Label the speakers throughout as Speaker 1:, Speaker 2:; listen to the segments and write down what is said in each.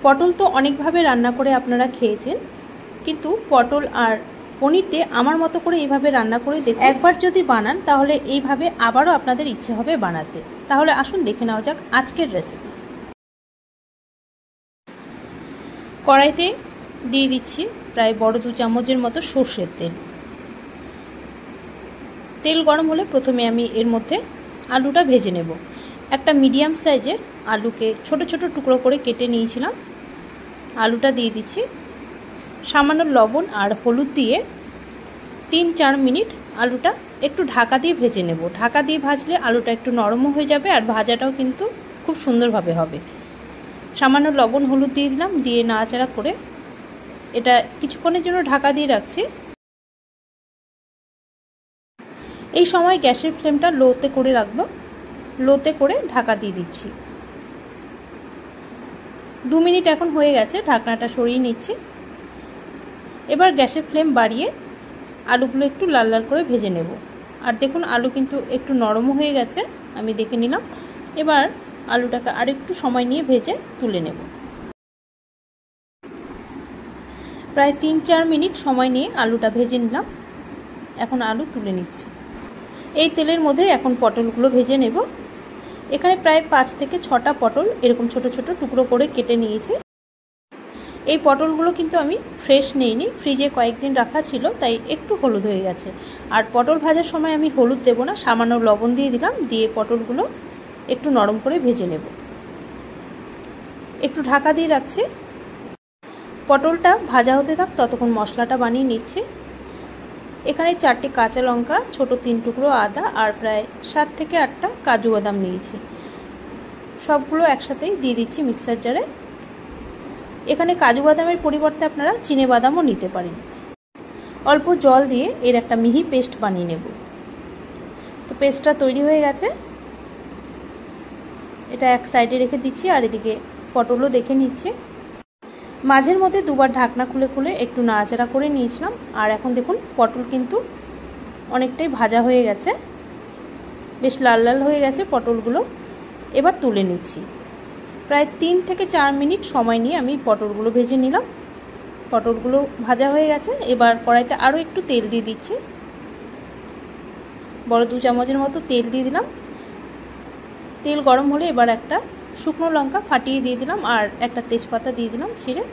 Speaker 1: পটল তো অনেকভাবে রান্না করে আপনারা খেয়েছেন, কিন্তু পটল আর পনির দিয়ে আমার মতো করে এইভাবে রান্না করে দেখুন। একবার যদি বানান তাহলে এইভাবে আবারও আপনাদের ইচ্ছে হবে বানাতে। তাহলে আসুন দেখে নেওয়া যাক আজকের রেসিপি। কড়াইতে দিয়ে দিচ্ছি প্রায় বড় 2 চামচের মতো সর্ষের তেল। তেল গরম হলে প্রথমে আমি এর মধ্যে আলুটা ভেজে নেব। একটা মিডিয়াম সাইজের আলুকে ছোট ছোট টুকরো করে কেটে নিয়েছিলাম। আলুটা দিয়ে দিচ্ছি। সামান্য লবণ আর হলুদ দিয়ে 3-4 মিনিট আলুটা একটু ঢাকা দিয়ে ভেজে নেব। ঢাকা দিয়ে ভাজলে আলুটা একটু নরমও হয়ে যাবে আর ভাজাটাও কিন্তু খুব সুন্দরভাবে হবে। সামান্য লবণ হলুদ দিয়ে দিলাম, দিয়ে নাড়াচাড়া করে এটা কিছুক্ষণের জন্য ঢাকা দিয়ে রাখছি। এই সময় গ্যাসের ফ্লেমটা লোতে করে রাখবো। লোতে করে ঢাকা দিয়ে দিচ্ছি। 2 মিনিট এখন হয়ে গেছে, ঢাকনাটা সরিয়ে নিচ্ছি। এবার গ্যাসের ফ্লেম বাড়িয়ে আলুগুলো একটু লাল লাল করে ভেজে নেব। আর দেখুন আলু কিন্তু একটু নরমও হয়ে গেছে, আমি দেখে নিলাম। এবার আলুটাকে আর একটু সময় নিয়ে ভেজে তুলে নেব। প্রায় 3-4 মিনিট সময় নিয়ে আলুটা ভেজে নিলাম। এখন আলু তুলে নিচ্ছি। এই তেলের মধ্যে এখন পটলগুলো ভেজে নেব। এখানে প্রায় 5 থেকে 6টা পটল এরকম ছোট ছোট টুকরো করে কেটে নিয়েছি। এই পটলগুলো কিন্তু আমি ফ্রেশ নেইনি, ফ্রিজে কয়েকদিন রাখা ছিল, তাই একটু হলুদ হয়ে গেছে। আর পটল ভাজার সময় আমি হলুদ দেব না, সামান্য লবণ দিয়ে দিলাম। দিয়ে পটলগুলো একটু নরম করে ভেজে নেব। একটু ঢাকা দিয়ে রাখছি। পটলটা ভাজা হতে থাক, ততক্ষণ মশলাটা বানিয়ে নিচ্ছি। এখানে 4টে কাঁচা লঙ্কা, ছোট 3 টুকরো আদা আর প্রায় 7 থেকে 8টা কাজু বাদাম নিয়েছি। সবগুলো একসাথেই দিয়ে দিচ্ছি মিক্সার জারে। এখানে কাজু বাদামের পরিবর্তে আপনারা চিনে বাদামও নিতে পারেন। অল্প জল দিয়ে এর একটা মিহি পেস্ট বানিয়ে নেব। তো পেস্টটা তৈরি হয়ে গেছে, এটা এক সাইডে রেখে দিচ্ছি। আর এদিকে পটলও দেখে নিচ্ছি। মাঝের মধ্যে দুবার ঢাকনা খুলে খুলে একটু নাড়াচাড়া করে নিয়েছিলাম। আর এখন দেখুন পটল কিন্তু অনেকটাই ভাজা হয়ে গেছে, বেশ লাল লাল হয়ে গেছে পটলগুলো। এবার তুলে নিচ্ছি। প্রায় 3 থেকে 4 মিনিট সময় নিয়ে আমি পটলগুলো ভেজে নিলাম। পটলগুলো ভাজা হয়ে গেছে। এবার কড়াইতে আরও একটু তেল দিয়ে দিচ্ছি। বড় 2 চামচের মতো তেল দিয়ে দিলাম। তেল গরম হলে এবার একটা শুকনো লঙ্কা ফাটিয়ে দিয়ে দিলাম আর একটা তেজপাতা দিয়ে দিলাম ছিঁড়ে।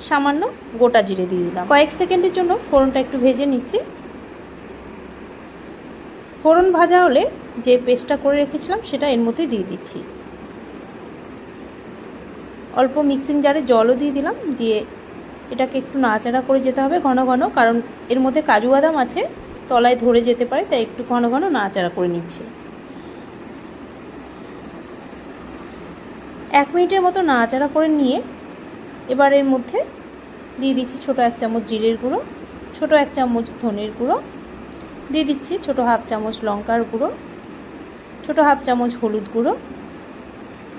Speaker 1: সামান্য গোটা জিরে দিয়ে দিলাম। কয়েক সেকেন্ডের জন্য ফোড়নটা একটু ভেজে নিচ্ছি। ফোড়ন ভাজা হলে যে পেস্টটা করে রেখেছিলাম সেটা এর মধ্যে দিয়ে দিচ্ছি। অল্প মিক্সিং জারে জলও দিয়ে দিলাম। দিয়ে এটাকে একটু নাড়াচাড়া করে যেতে হবে ঘন ঘন, কারণ এর মধ্যে কাজু বাদাম আছে, তলায় ধরে যেতে পারে, তাই একটু ঘন ঘন নাড়াচাড়া করে নিচ্ছি। 1 মিনিটের মতো নাড়াচাড়া করে নিয়ে এবার এর মধ্যে দিয়ে দিচ্ছি ছোটো 1 চামচ জিরের গুঁড়ো, ছোটো 1 চামচ ধনের গুঁড়ো, দিয়ে দিচ্ছি ছোটো 1/2 চামচ লঙ্কার গুঁড়ো, ছোটো 1/2 চামচ হলুদ গুঁড়ো,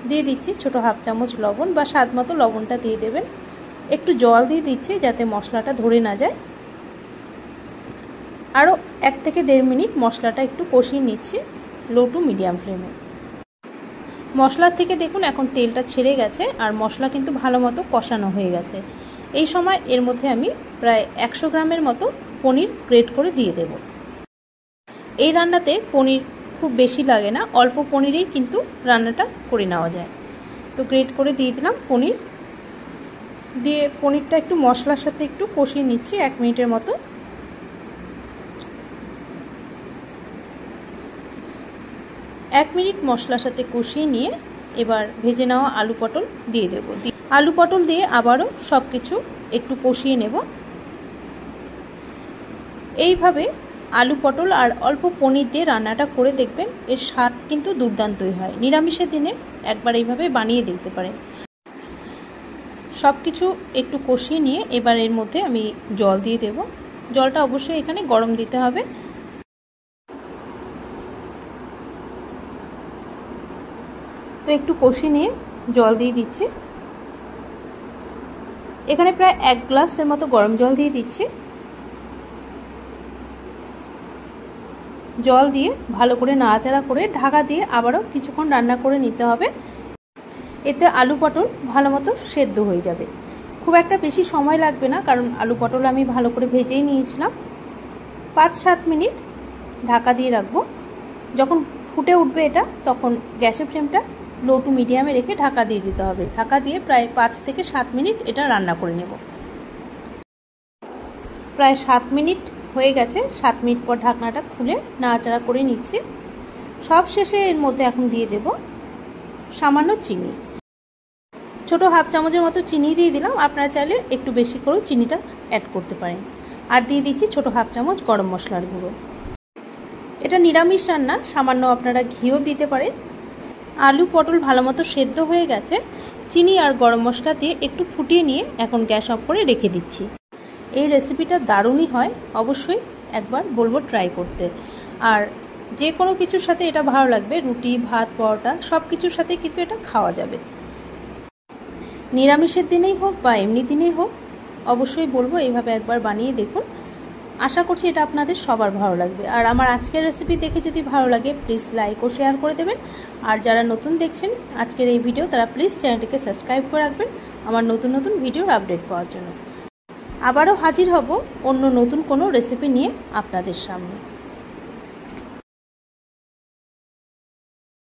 Speaker 1: দিয়ে দিচ্ছি ছোটো 1/2 চামচ লবণ বা স্বাদ মতো লবণটা দিয়ে দেবেন। একটু জল দিয়ে দিচ্ছি যাতে মশলাটা ধরে না যায়। আরও 1 থেকে 1.5 মিনিট মশলাটা একটু কষিয়ে নিচ্ছি লো টু মিডিয়াম ফ্লেমে। মশলার থেকে দেখুন এখন তেলটা ছেড়ে গেছে আর মশলা কিন্তু ভালো মতো কষানো হয়ে গেছে। এই সময় এর মধ্যে আমি প্রায় 100 গ্রামের মতো পনির গ্রেট করে দিয়ে দেব। এই রান্নাতে পনির খুব বেশি লাগে না, অল্প পনিরেই কিন্তু রান্নাটা করে নেওয়া যায়। তো গ্রেট করে দিয়ে দিলাম পনির। দিয়ে পনিরটা একটু মশলার সাথে একটু কষিয়ে নিচ্ছি 1 মিনিটের মতো। এক মিনিট মশলার সাথে কষিয়ে নিয়ে এবার ভেজে নেওয়া আলু পটল দিয়ে দেব। আলু পটল দিয়ে আবারও সব কিছু একটু কষিয়ে নেব। এইভাবে আলু পটল আর অল্প পনির দিয়ে রান্নাটা করে দেখবেন, এর স্বাদ কিন্তু দুর্দান্তই হয়। নিরামিষের দিনে একবার এইভাবে বানিয়ে দেখতে পারেন। সব কিছু একটু কষিয়ে নিয়ে এবার এর মধ্যে আমি জল দিয়ে দেব। জলটা অবশ্যই এখানে গরম দিতে হবে। তো একটু কষিয়ে নিয়ে জল দিয়ে দিচ্ছি। এখানে প্রায় 1 গ্লাসের মতো গরম জল দিয়ে দিচ্ছি। জল দিয়ে ভালো করে নাড়াচাড়া করে ঢাকা দিয়ে আবারও কিছুক্ষণ রান্না করে নিতে হবে। এতে আলু পটল ভালো মতো সেদ্ধ হয়ে যাবে। খুব একটা বেশি সময় লাগবে না, কারণ আলু পটল আমি ভালো করে ভেজেই নিয়েছিলাম। 5-7 মিনিট ঢাকা দিয়ে রাখবো। যখন ফুটে উঠবে এটা, তখন গ্যাসের ফ্লেমটা লো টু মিডিয়ামে রেখে ঢাকা দিয়ে দিতে হবে। ঢাকা দিয়ে প্রায় 5 থেকে 7 মিনিট এটা রান্না করে নেব। প্রায় 7 মিনিট হয়ে গেছে। 7 মিনিট পর ঢাকনাটা খুলে নাড়াচাড়া করে নিচ্ছি। সব শেষে এর মধ্যে এখন দিয়ে দেব সামান্য চিনি। ছোট হাফ চামচের মতো চিনি দিয়ে দিলাম। আপনারা চাইলে একটু বেশি করেও চিনিটা অ্যাড করতে পারেন। আর দিয়ে দিচ্ছি ছোট হাফ চামচ গরম মশলার গুঁড়ো। এটা নিরামিষ রান্না, সামান্য আপনারা ঘিও দিতে পারেন। আলু পটল ভালো মতো সেদ্ধ হয়ে গেছে। চিনি আর গরম মশলা দিয়ে একটু ফুটিয়ে নিয়ে এখন গ্যাস অফ করে রেখে দিচ্ছি। এই রেসিপিটা দারুণই হয়, অবশ্যই একবার বলবো ট্রাই করতে। আর যে কোনো কিছুর সাথে এটা ভালো লাগবে, রুটি, ভাত, পরোটা সব কিছুর সাথে কিন্তু এটা খাওয়া যাবে। নিরামিষের দিনেই হোক বা এমনি দিনেই হোক, অবশ্যই বলবো এইভাবে একবার বানিয়ে দেখুন। আশা করছি এটা আপনাদের সবার ভালো লাগবে। আর আমার আজকের রেসিপি দেখে যদি ভালো লাগে, প্লিজ লাইক ও শেয়ার করে দেবেন। আর যারা নতুন দেখছেন আজকের এই ভিডিও, তারা প্লিজ চ্যানেলটিকে সাবস্ক্রাইব করে রাখবেন আমার নতুন নতুন ভিডিওর আপডেট পাওয়ার জন্য। আবারও হাজির হব অন্য নতুন কোনো রেসিপি নিয়ে আপনাদের সামনে।